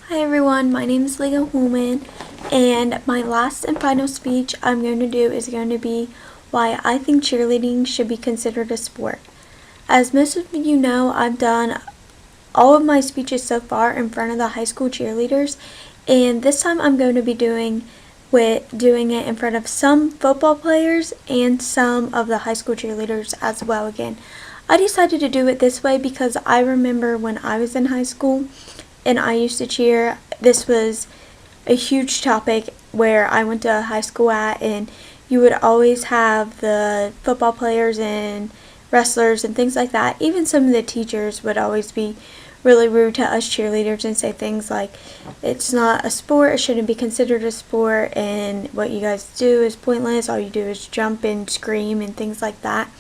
Hi everyone, my name is Leah Woolman, and my last and final speech I'm going to do is going to be why I think cheerleading should be considered a sport. As most of you know, I've done all of my speeches so far in front of the high school cheerleaders, and this time I'm going to be doing it in front of some football players and some of the high school cheerleaders as well again. I decided to do it this way because I remember when I was in high school and I used to cheer, this was a huge topic where I went to high school at, and you would always have the football players and wrestlers and things like that. Even some of the teachers would always be really rude to us cheerleaders and say things like, it's not a sport, it shouldn't be considered a sport, and what you guys do is pointless, all you do is jump and scream and things like that.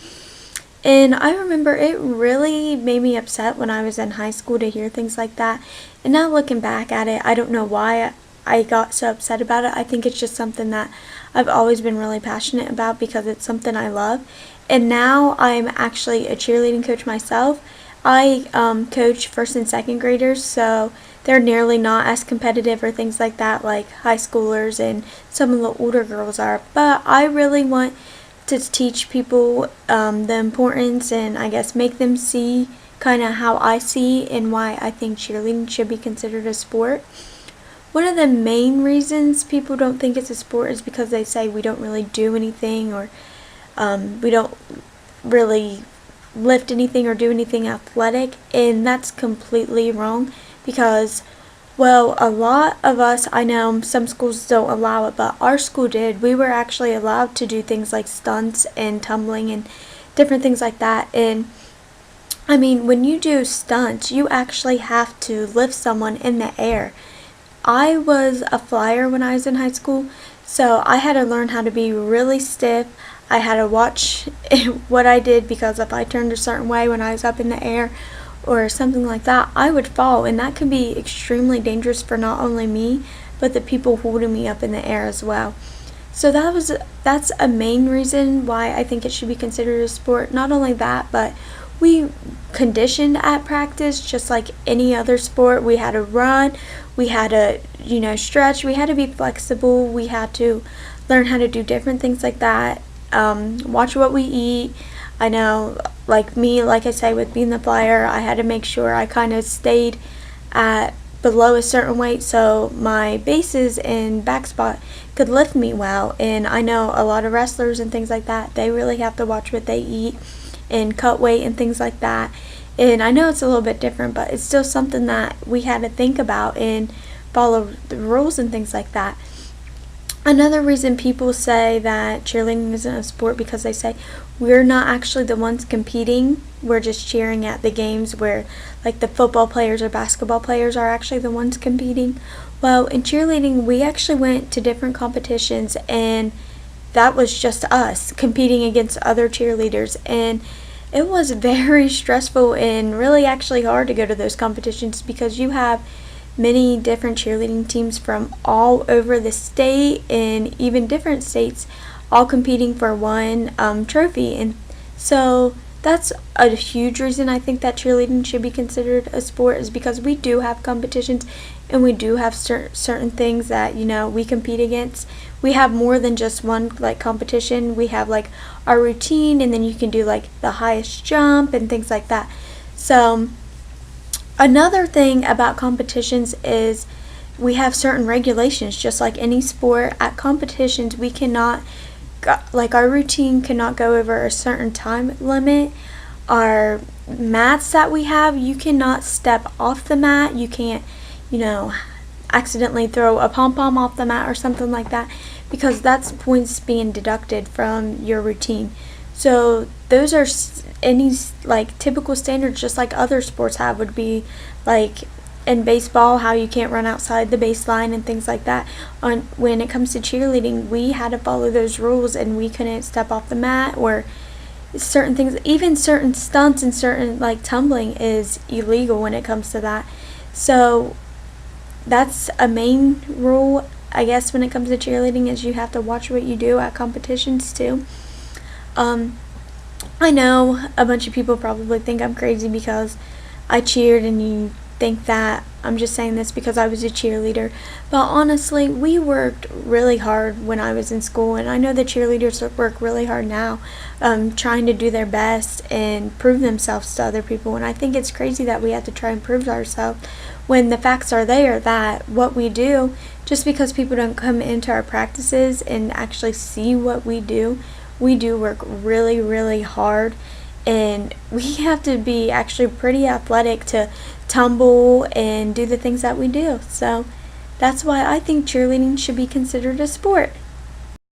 And I remember it really made me upset when I was in high school to hear things like that. And now looking back at it, I don't know why I got so upset about it. I think it's just something that I've always been really passionate about because it's something I love. And now I'm actually a cheerleading coach myself. I coach first and second graders, so they're nearly not as competitive or things like that like high schoolers and some of the older girls are. But I really want to teach people the importance and I guess make them see kind of how I see and why I think cheerleading should be considered a sport. One of the main reasons people don't think it's a sport is because they say we don't really do anything, or we don't really lift anything or do anything athletic, and that's completely wrong because, well, a lot of us, I know some schools don't allow it, but our school did. We were actually allowed to do things like stunts and tumbling and different things like that. And I mean, when you do stunts, you actually have to lift someone in the air. I was a flyer when I was in high school, so I had to learn how to be really stiff. I had to watch what I did because if I turned a certain way when I was up in the air or something like that, I would fall, and that could be extremely dangerous for not only me, but the people holding me up in the air as well. So that's a main reason why I think it should be considered a sport. Not only that, but we conditioned at practice just like any other sport. We had to run, we had to, stretch, we had to be flexible, we had to learn how to do different things like that, watch what we eat. I know, like me, like I say, with being the flyer, I had to make sure I kind of stayed at below a certain weight so my bases and back spot could lift me well. And I know a lot of wrestlers and things like that, they really have to watch what they eat and cut weight and things like that. And I know it's a little bit different, but it's still something that we had to think about and follow the rules and things like that. Another reason people say that cheerleading isn't a sport because they say we're not actually the ones competing, we're just cheering at the games where like the football players or basketball players are actually the ones competing. Well, in cheerleading we actually went to different competitions, and that was just us competing against other cheerleaders, and it was very stressful and really actually hard to go to those competitions because you have many different cheerleading teams from all over the state and even different states all competing for one trophy. And so that's a huge reason I think that cheerleading should be considered a sport, is because we do have competitions and we do have certain things that we compete against. We have more than just one like competition. We have like our routine, and then you can do like the highest jump and things like that. So another thing about competitions is we have certain regulations. Just like any sport, at competitions we cannot, like our routine cannot go over a certain time limit. Our mats that we have, you cannot step off the mat. You can't, accidentally throw a pom-pom off the mat or something like that, because that's points being deducted from your routine. So those are any like typical standards, just like other sports have, would be like in baseball how you can't run outside the baseline and things like that. When it comes to cheerleading, we had to follow those rules, and we couldn't step off the mat or certain things. Even certain stunts and certain like tumbling is illegal when it comes to that. So that's a main rule, I guess, when it comes to cheerleading, is you have to watch what you do at competitions too. I know a bunch of people probably think I'm crazy because I cheered and you think that I'm just saying this because I was a cheerleader, but honestly, we worked really hard when I was in school, and I know the cheerleaders work really hard now, trying to do their best and prove themselves to other people. And I think it's crazy that we have to try and prove ourselves when the facts are there that what we do, just because people don't come into our practices and actually see what we do work really, really hard. And we have to be actually pretty athletic to tumble and do the things that we do. So that's why I think cheerleading should be considered a sport.